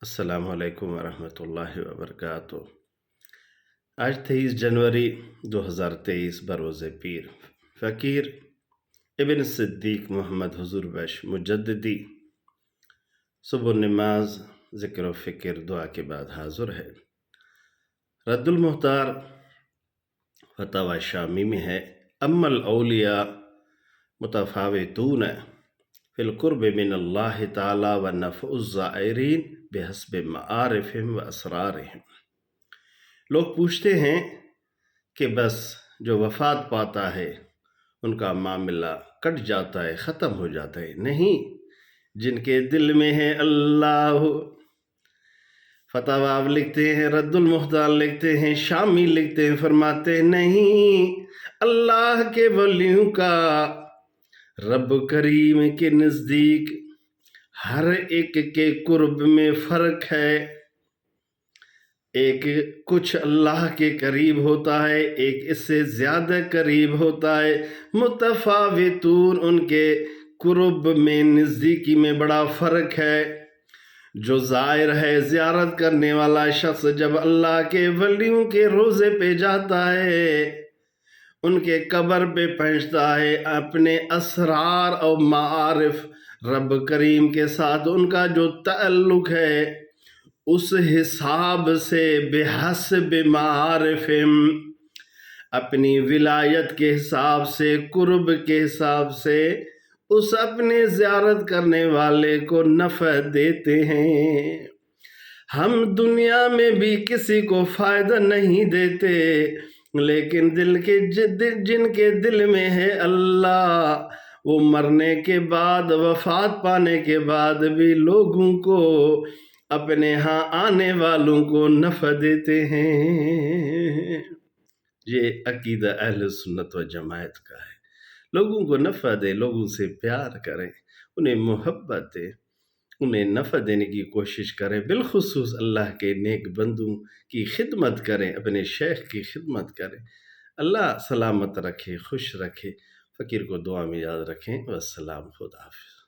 السلام علیکم ورحمۃ اللہ وبرکاتہ۔ آج 23 جنوری 2023 بروز پیر فقیر ابن صدیق محمد حضور بخش مجددی صبح نماز ذکر و فکر دعا کے بعد حاضر ہے۔ رد المختار فتاوی شامی میں ہے، اما الاولیاء متفاوتون فی القرب من اللہ تعالی و نفع الزائرین بحسب معارفہم و اسرارہم۔ لوگ پوچھتے ہیں کہ بس جو وفات پاتا ہے ان کا معاملہ کٹ جاتا ہے، ختم ہو جاتا ہے۔ نہیں، جن کے دل میں ہے اللہ۔ فتاوی آپ لکھتے ہیں، رد المختار لکھتے ہیں، شامی لکھتے ہیں، فرماتے ہیں نہیں، اللہ کے ولیوں کا رب کریم کے نزدیک ہر ایک کے قرب میں فرق ہے۔ ایک کچھ اللہ کے قریب ہوتا ہے، ایک اس سے زیادہ قریب ہوتا ہے۔ متفاوتون، ان کے قرب میں، نزدیکی میں بڑا فرق ہے۔ جو زائر ہے، زیارت کرنے والا شخص جب اللہ کے ولیوں کے روضے پہ جاتا ہے، ان کے قبر پہ پہنچتا ہے، اپنے اسرار اور معارف رب کریم کے ساتھ ان کا جو تعلق ہے اس حساب سے بحسب معارفہم، اپنی ولایت کے حساب سے، قرب کے حساب سے اس اپنے زیارت کرنے والے کو نفع دیتے ہیں۔ ہم دنیا میں بھی کسی کو فائدہ نہیں دیتے، لیکن جن کے دل میں ہے اللہ، وہ مرنے کے بعد، وفات پانے کے بعد بھی لوگوں کو، اپنے ہاں آنے والوں کو نفع دیتے ہیں۔ یہ عقیدہ اہل سنت و جماعت کا ہے۔ لوگوں کو نفع دے، لوگوں سے پیار کریں، انہیں محبت دے، انہیں نفع دینے کی کوشش کریں، بالخصوص اللہ کے نیک بندوں کی خدمت کریں، اپنے شیخ کی خدمت کریں۔ اللہ سلامت رکھے، خوش رکھے۔ فقیر کو دعا میں یاد رکھیں۔ والسلام، خدا حافظ۔